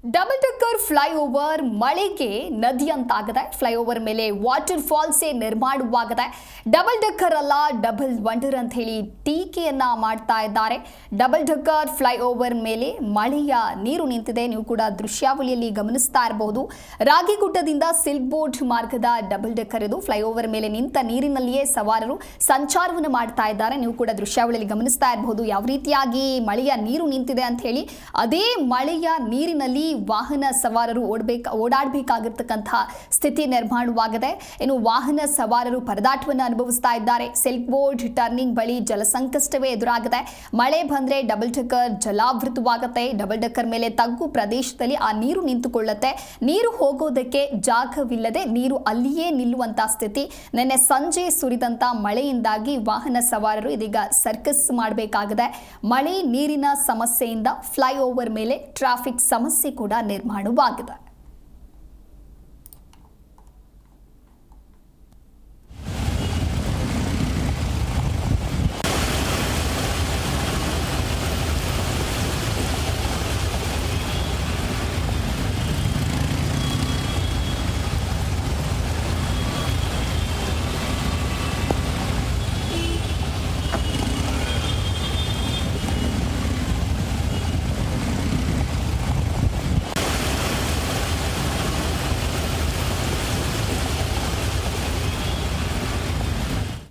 Double decker flyover ಮಳೆಗೆ ನದಿಯಂತಾಗಿದೆ. Flyover ಮೇಲೆ water ಫಾಲ್ಸೇ ನಿರ್ಮಾಣವಾಗಿದೆ. ಡಬಲ್ ಡೆಕ್ಕರ್ ಅಲ್ಲ, ಡಬಲ್ ವಂಡರ್ ಅಂತ ಹೇಳಿ ಟೀಕೆಯನ್ನ ಮಾಡ್ತಾ ಇದ್ದಾರೆ. ಡಬಲ್ ಡೆಕ್ಕರ್ ಫ್ಲೈಓವರ್ ಮೇಲೆ ಮಳೆಯ ನೀರು ನಿಂತಿದೆ. ನೀವು ಕೂಡ ದೃಶ್ಯಾವಳಿಯಲ್ಲಿ ಗಮನಿಸ್ತಾ ಇರಬಹುದು. ರಾಗಿಗುಡ್ಡದಿಂದ ಸಿಲ್ಕ್ ಬೋರ್ಡ್ ಮಾರ್ಗದ ಡಬಲ್ ಡೆಕ್ಕರ್ ಇದು. ಫ್ಲೈಓವರ್ ಮೇಲೆ ನಿಂತ ನೀರಿನಲ್ಲಿಯೇ ಸವಾರರು ಸಂಚಾರವನ್ನು ಮಾಡ್ತಾ ಇದ್ದಾರೆ. ನೀವು ಕೂಡ ದೃಶ್ಯಾವಳಿಯಲ್ಲಿ ಗಮನಿಸ್ತಾ ಇರಬಹುದು ಯಾವ ರೀತಿಯಾಗಿ ಮಳೆಯ ನೀರು ನಿಂತಿದೆ ಅಂತ ಹೇಳಿ. ಅದೇ ಮಳೆಯ ನೀರಿನಲ್ಲಿ ವಾಹನ ಸವಾರರು ಓಡಾಡಬೇಕಾಗಿರ್ತಕ್ಕಂತಹ ಸ್ಥಿತಿ ನಿರ್ಮಾಣವಾಗಿದೆ. ಇನ್ನು ವಾಹನ ಸವಾರರು ಪರದಾಟವನ್ನು ಅನುಭವಿಸ್ತಾ ಇದ್ದಾರೆ. ಸಿಲ್ಕ್ ಬೋರ್ಡ್ ಟರ್ನಿಂಗ್ ಬಳಿ ಜಲಸಂಕಷ್ಟವೇ ಎದುರಾಗಿದೆ. ಮಳೆ ಬಂದ್ರೆ ಡಬಲ್ ಡೆಕ್ಕರ್ ಜಲಾವೃತವಾಗುತ್ತೆ. ಡಬಲ್ ಡೆಕ್ಕರ್ ಮೇಲೆ ತಗ್ಗು ಪ್ರದೇಶದಲ್ಲಿ ಆ ನೀರು ನಿಂತುಕೊಳ್ಳುತ್ತೆ. ನೀರು ಹೋಗೋದಕ್ಕೆ ಜಾಗವಿಲ್ಲದೆ ನೀರು ಅಲ್ಲಿಯೇ ನಿಲ್ಲುವಂತಹ ಸ್ಥಿತಿ. ನಿನ್ನೆ ಸಂಜೆ ಸುರಿದಂತ ಮಳೆಯಿಂದಾಗಿ ವಾಹನ ಸವಾರರು ಇದೀಗ ಸರ್ಕಸ್ ಮಾಡಬೇಕಾಗಿದೆ. ಮಳೆ ನೀರಿನ ಸಮಸ್ಯೆಯಿಂದ ಫ್ಲೈಓವರ್ ಮೇಲೆ ಟ್ರಾಫಿಕ್ ಸಮಸ್ಯೆ ಕೂಡ ನಿರ್ಮಾಣವಾಗಿದೆ.